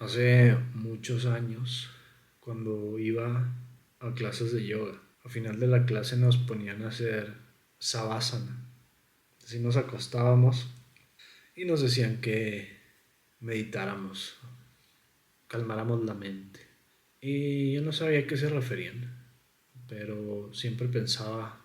Hace muchos años, cuando iba a clases de yoga, al final de la clase nos ponían a hacer savasana. Así nos acostábamos y nos decían que meditáramos, calmáramos la mente. Y yo no sabía a qué se referían, pero siempre pensaba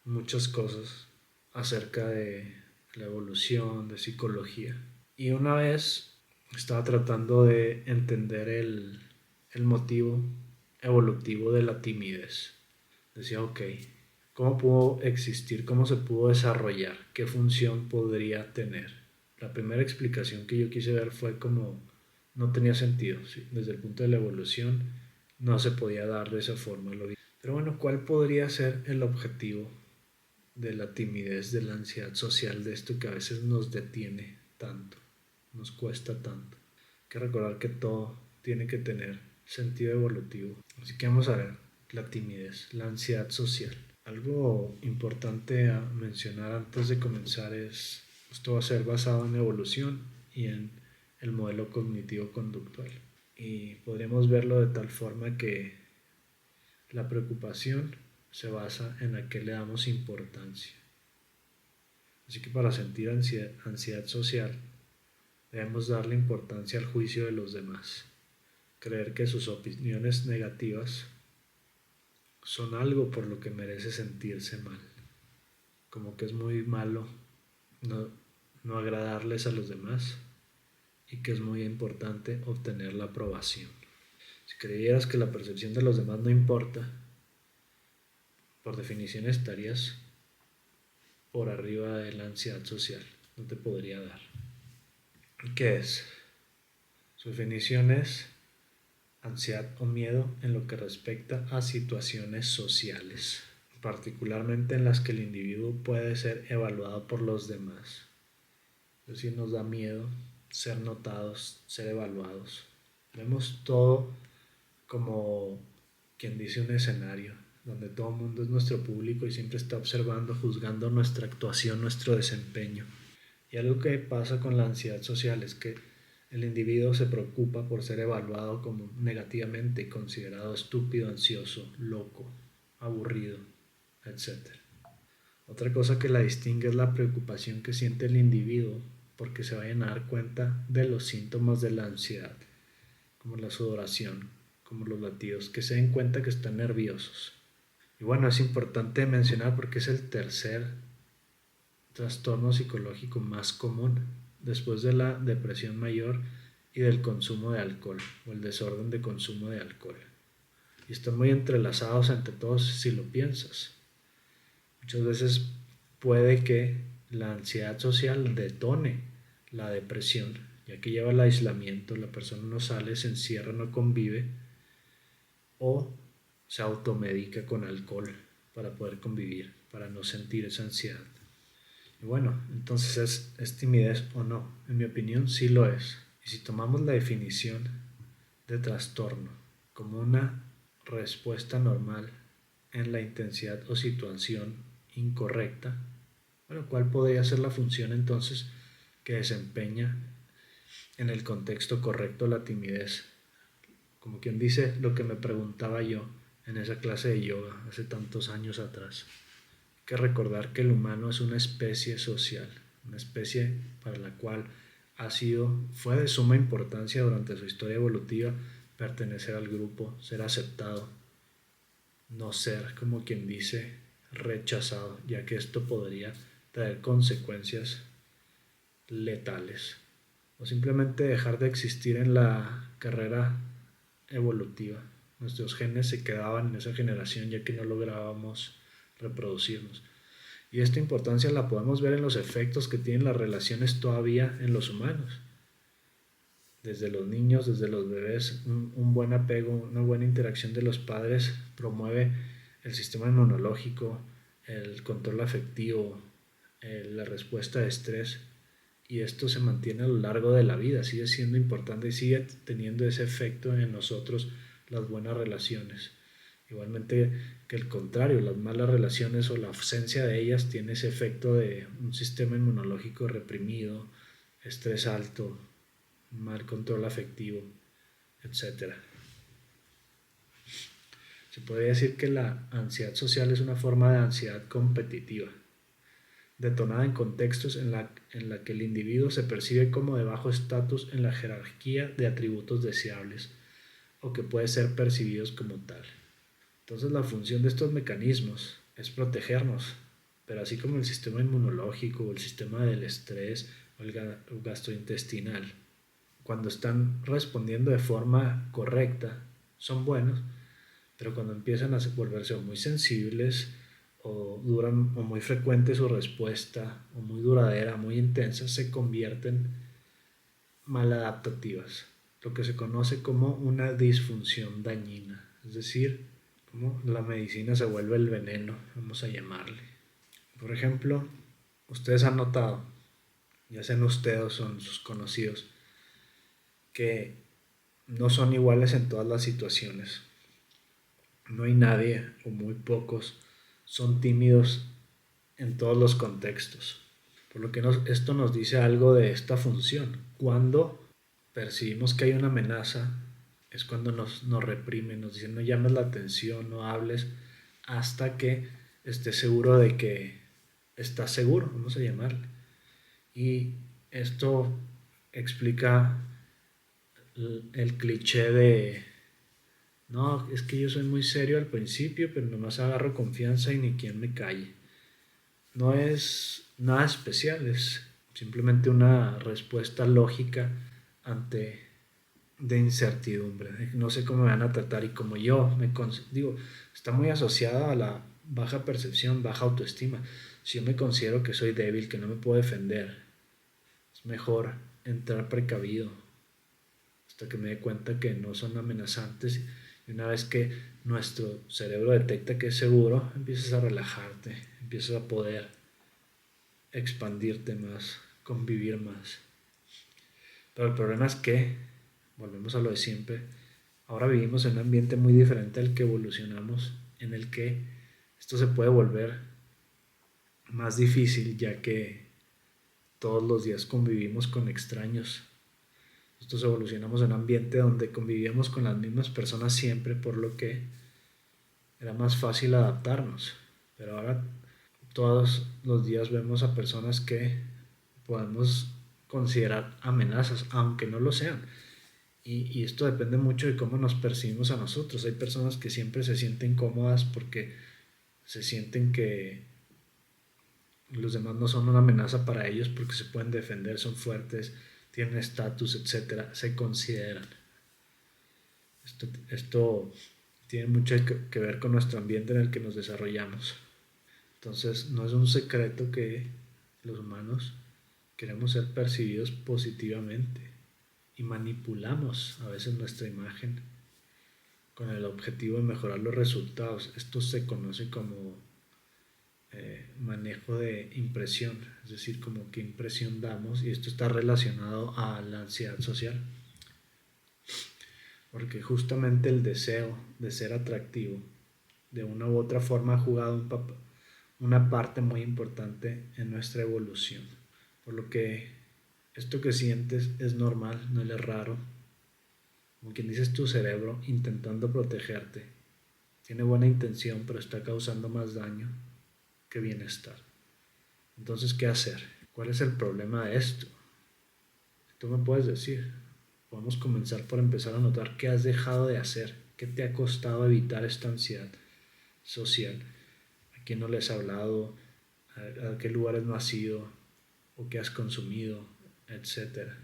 muchas cosas acerca de la evolución, de psicología. Y una vez estaba tratando de entender el motivo evolutivo de la timidez. Decía, ok, ¿cómo pudo existir? ¿Cómo se pudo desarrollar? ¿Qué función podría tener? La primera explicación que yo quise ver fue como no tenía sentido, ¿sí? Desde el punto de la evolución no se podía dar de esa forma. Pero bueno, ¿cuál podría ser el objetivo de la timidez, de la ansiedad social, de esto que a veces nos detiene tanto, nos cuesta tanto? Hay que recordar que todo tiene que tener sentido evolutivo. Así que vamos a ver la timidez, la ansiedad social. Algo importante a mencionar antes de comenzar es, esto va a ser basado en evolución y en el modelo cognitivo conductual. Y podríamos verlo de tal forma que la preocupación se basa en a qué le damos importancia. Así que para sentir ansiedad social debemos darle importancia al juicio de los demás, creer que sus opiniones negativas son algo por lo que merece sentirse mal, como que es muy malo no, no agradarles a los demás y que es muy importante obtener la aprobación. Si creyeras que la percepción de los demás no importa, por definición estarías por arriba de la ansiedad social, no te podría dar. ¿Qué es? Su definición es ansiedad o miedo en lo que respecta a situaciones sociales, particularmente en las que el individuo puede ser evaluado por los demás. Es decir, nos da miedo ser notados, ser evaluados. Vemos todo como quien dice un escenario donde todo el mundo es nuestro público y siempre está observando, juzgando nuestra actuación, nuestro desempeño. Y algo que pasa con la ansiedad social es que el individuo se preocupa por ser evaluado como negativamente y considerado estúpido, ansioso, loco, aburrido, etc. Otra cosa que la distingue es la preocupación que siente el individuo porque se vayan a dar cuenta de los síntomas de la ansiedad, como la sudoración, como los latidos, que se den cuenta que están nerviosos. Y bueno, es importante mencionar porque es el tercer trastorno psicológico más común después de la depresión mayor y del consumo de alcohol o el desorden de consumo de alcohol. Y están muy entrelazados entre todos si lo piensas. Muchas veces puede que la ansiedad social detone la depresión, ya que lleva al aislamiento, la persona no sale, se encierra, no convive o se automedica con alcohol para poder convivir, para no sentir esa ansiedad. Y bueno, entonces ¿es timidez o no? En mi opinión sí lo es. Y si tomamos la definición de trastorno como una respuesta normal en la intensidad o situación incorrecta, bueno, ¿cuál podría ser la función entonces que desempeña en el contexto correcto la timidez? Como quien dice lo que me preguntaba yo en esa clase de yoga hace tantos años atrás. Hay que recordar que el humano es una especie social, una especie para la cual fue de suma importancia durante su historia evolutiva pertenecer al grupo, ser aceptado, no ser, como quien dice, rechazado, ya que esto podría traer consecuencias letales o simplemente dejar de existir en la carrera evolutiva. Nuestros genes se quedaban en esa generación ya que no lográbamos reproducirnos. Y esta importancia la podemos ver en los efectos que tienen las relaciones todavía en los humanos. Desde los niños, desde los bebés, un buen apego, una buena interacción de los padres promueve el sistema inmunológico, el control afectivo, la respuesta de estrés, y esto se mantiene a lo largo de la vida, sigue siendo importante y sigue teniendo ese efecto en nosotros las buenas relaciones. Igualmente que el contrario, las malas relaciones o la ausencia de ellas tiene ese efecto de un sistema inmunológico reprimido, estrés alto, mal control afectivo. etc. Se podría decir que la ansiedad social es una forma de ansiedad competitiva, detonada en contextos en la que el individuo se percibe como de bajo estatus en la jerarquía de atributos deseables o que puede ser percibidos como tal. Entonces la función de estos mecanismos es protegernos, pero así como el sistema inmunológico o el sistema del estrés o el gastrointestinal, cuando están respondiendo de forma correcta, son buenos, pero cuando empiezan a volverse muy sensibles o muy frecuente su respuesta o muy duradera, muy intensa, se convierten maladaptativas, lo que se conoce como una disfunción dañina, es decir, como la medicina se vuelve el veneno, vamos a llamarle. Por ejemplo, ustedes han notado, ya sean ustedes o son sus conocidos, que no son iguales en todas las situaciones. No hay nadie o muy pocos son tímidos en todos los contextos. Por lo que esto nos dice algo de esta función. Cuando percibimos que hay una amenaza, es cuando nos reprimen, nos dicen no llames la atención, no hables, hasta que estés seguro de que estás seguro, vamos a llamarle. Y esto explica el cliché de no, es que yo soy muy serio al principio, pero nomás agarro confianza y ni quien me calle. No es nada especial, es simplemente una respuesta lógica ante de incertidumbre. No sé cómo me van a tratar y como yo digo, está muy asociada a la baja percepción, baja autoestima. Si yo me considero que soy débil, que no me puedo defender, es mejor entrar precavido hasta que me dé cuenta que no son amenazantes. Y una vez que nuestro cerebro detecta que es seguro, empiezas a relajarte, empiezas a poder expandirte más, convivir más. Pero el problema es que, volvemos a lo de siempre, ahora vivimos en un ambiente muy diferente al que evolucionamos, en el que esto se puede volver más difícil, ya que todos los días convivimos con extraños. Nosotros evolucionamos en un ambiente donde convivíamos con las mismas personas siempre, por lo que era más fácil adaptarnos. Pero ahora todos los días vemos a personas que podemos considerar amenazas, aunque no lo sean. Y esto depende mucho de cómo nos percibimos a nosotros. Hay personas que siempre se sienten cómodas porque se sienten que los demás no son una amenaza para ellos porque se pueden defender, son fuertes, tienen estatus, etcétera, se consideran. Esto tiene mucho que ver con nuestro ambiente en el que nos desarrollamos. Entonces, no es un secreto que los humanos queremos ser percibidos positivamente y manipulamos a veces nuestra imagen con el objetivo de mejorar los resultados. Esto se conoce como manejo de impresión, es decir, como qué impresión damos, y esto está relacionado a la ansiedad social, porque justamente el deseo de ser atractivo de una u otra forma ha jugado una parte muy importante en nuestra evolución, por lo que esto que sientes es normal, no es raro, como quien dices tu cerebro intentando protegerte, tiene buena intención pero está causando más daño que bienestar. Entonces, ¿qué hacer? ¿Cuál es el problema de esto? Tú me puedes decir. Podemos comenzar por empezar a notar qué has dejado de hacer, qué te ha costado evitar esta ansiedad social, a quién no les has hablado, a qué lugares no has ido o qué has consumido, etcétera.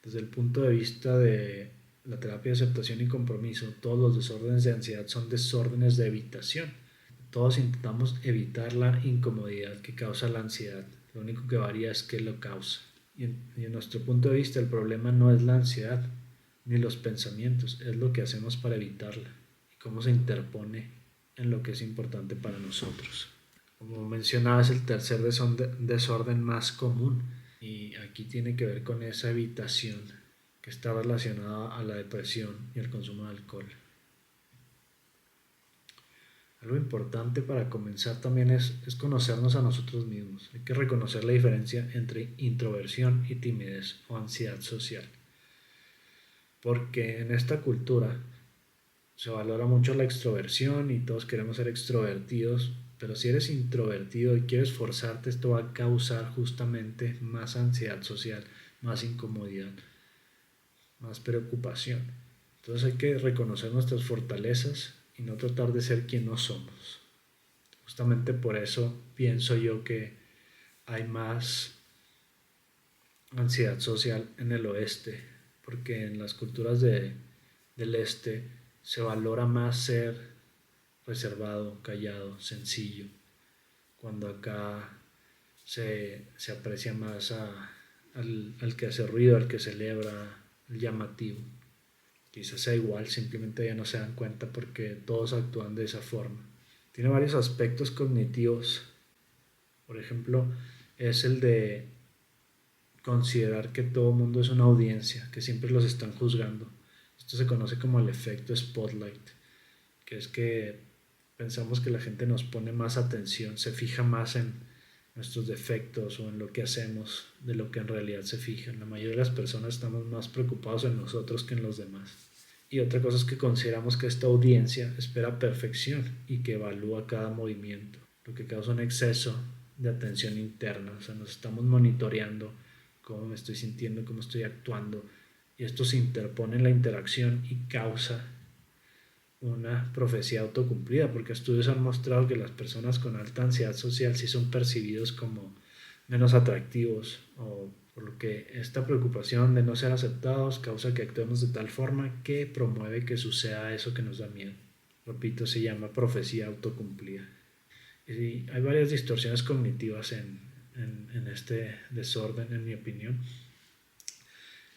Desde el punto de vista de la terapia de aceptación y compromiso, todos los desórdenes de ansiedad son desórdenes de evitación. Todos intentamos evitar la incomodidad que causa la ansiedad. Lo único que varía es qué lo causa. Y en nuestro punto de vista, el problema no es la ansiedad ni los pensamientos, es lo que hacemos para evitarla y cómo se interpone en lo que es importante para nosotros. Como mencionaba, es el tercer desorden más común y aquí tiene que ver con esa evitación que está relacionada a la depresión y al consumo de alcohol. Algo importante para comenzar también es conocernos a nosotros mismos. Hay que reconocer la diferencia entre introversión y timidez o ansiedad social. porque en esta cultura se valora mucho la extroversión y todos queremos ser extrovertidos, pero si eres introvertido y quieres forzarte, esto va a causar justamente más ansiedad social, más incomodidad, más preocupación. Entonces hay que reconocer nuestras fortalezas y no tratar de ser quien no somos. Justamente por eso pienso yo que hay más ansiedad social en el oeste, porque en las culturas del este se valora más ser reservado, callado, sencillo, cuando acá se aprecia más al que hace ruido, al que celebra, el llamativo. Quizás sea igual, simplemente ya no se dan cuenta porque todos actúan de esa forma. Tiene varios aspectos cognitivos. Por ejemplo, es el de considerar que todo el mundo es una audiencia, que siempre los están juzgando. Esto se conoce como el efecto spotlight, que es que pensamos que la gente nos pone más atención, se fija más en nuestros defectos o en lo que hacemos de lo que en realidad se fijan. La mayoría de las personas estamos más preocupados en nosotros que en los demás. Y otra cosa es que consideramos que esta audiencia espera perfección y que evalúa cada movimiento, lo que causa un exceso de atención interna. O sea, nos estamos monitoreando cómo me estoy sintiendo, cómo estoy actuando, y esto se interpone en la interacción y causa una profecía autocumplida, porque estudios han mostrado que las personas con alta ansiedad social sí son percibidos como menos atractivos, o por lo que esta preocupación de no ser aceptados causa que actuemos de tal forma que promueve que suceda eso que nos da miedo. Repito, se llama profecía autocumplida. Y hay varias distorsiones cognitivas en este desorden, en mi opinión.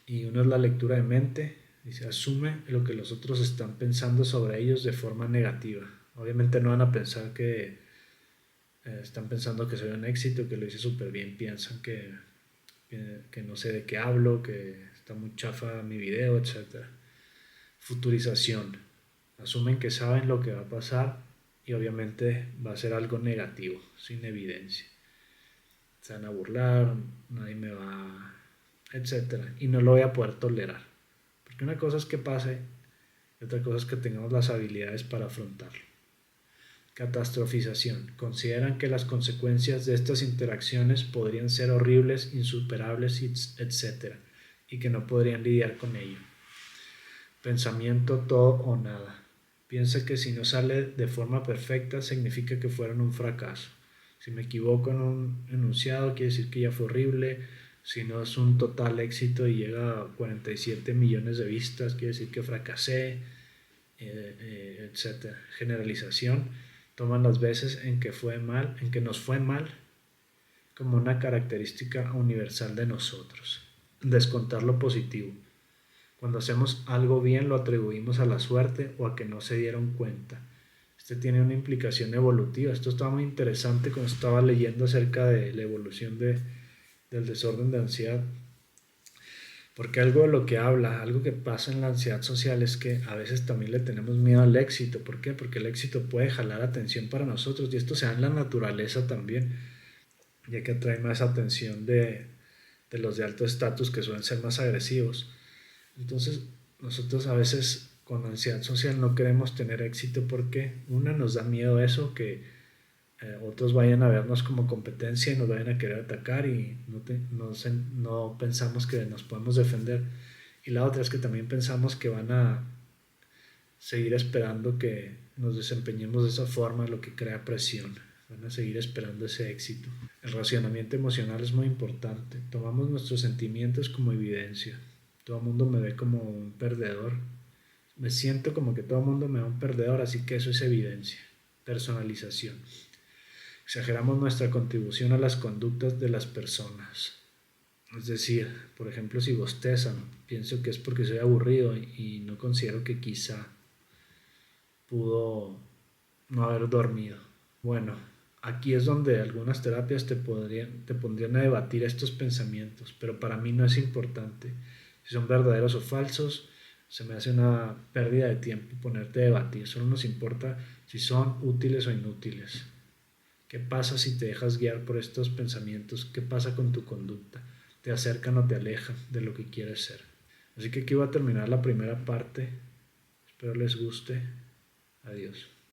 Y una es la lectura de mente, y se asume lo que los otros están pensando sobre ellos de forma negativa. Obviamente no van a pensar que están pensando que soy un éxito, que lo hice súper bien, piensan que no sé de qué hablo, que está muy chafa mi video, etc. Futurización. Asumen que saben lo que va a pasar y obviamente va a ser algo negativo, sin evidencia. Se van a burlar, nadie me va, etcétera. Y no lo voy a poder tolerar. Porque una cosa es que pase y otra cosa es que tengamos las habilidades para afrontarlo. Catastrofización. Consideran que las consecuencias de estas interacciones podrían ser horribles, insuperables, etc. Y que no podrían lidiar con ello. Pensamiento todo o nada. Piensa que si no sale de forma perfecta significa que fueron un fracaso. Si me equivoco en un enunciado quiere decir que ya fue horrible. Si no es un total éxito y llega a 47 millones de vistas, quiere decir que fracasé, etc. Generalización. Toman las veces en que nos fue mal como una característica universal de nosotros. Descontar lo positivo. Cuando hacemos algo bien lo atribuimos a la suerte o a que no se dieron cuenta. Este tiene una implicación evolutiva. Esto estaba muy interesante cuando estaba leyendo acerca de la evolución del desorden de ansiedad. Porque algo de lo que habla, algo que pasa en la ansiedad social es que a veces también le tenemos miedo al éxito. ¿Por qué? Porque el éxito puede jalar atención para nosotros y esto se da en la naturaleza también, ya que atrae más atención de los de alto estatus que suelen ser más agresivos. Entonces nosotros a veces con ansiedad social no queremos tener éxito porque una nos da miedo eso, que otros vayan a vernos como competencia y nos vayan a querer atacar y no pensamos que nos podemos defender. Y la otra es que también pensamos que van a seguir esperando que nos desempeñemos de esa forma, lo que crea presión. Van a seguir esperando ese éxito. El racionamiento emocional es muy importante. Tomamos nuestros sentimientos como evidencia. Todo el mundo me ve como un perdedor. Me siento como que todo el mundo me ve un perdedor, así que eso es evidencia. Personalización. Exageramos nuestra contribución a las conductas de las personas. Es decir, por ejemplo, si bostezan, pienso que es porque soy aburrido y no considero que quizá pudo no haber dormido. Bueno, aquí es donde algunas terapias te pondrían a debatir estos pensamientos, pero para mí no es importante si son verdaderos o falsos. Se me hace una pérdida de tiempo ponerte a debatir. Solo nos importa si son útiles o inútiles. ¿Qué pasa si te dejas guiar por estos pensamientos? ¿Qué pasa con tu conducta? ¿Te acercan o te alejan de lo que quieres ser? Así que aquí va a terminar la primera parte. Espero les guste. Adiós.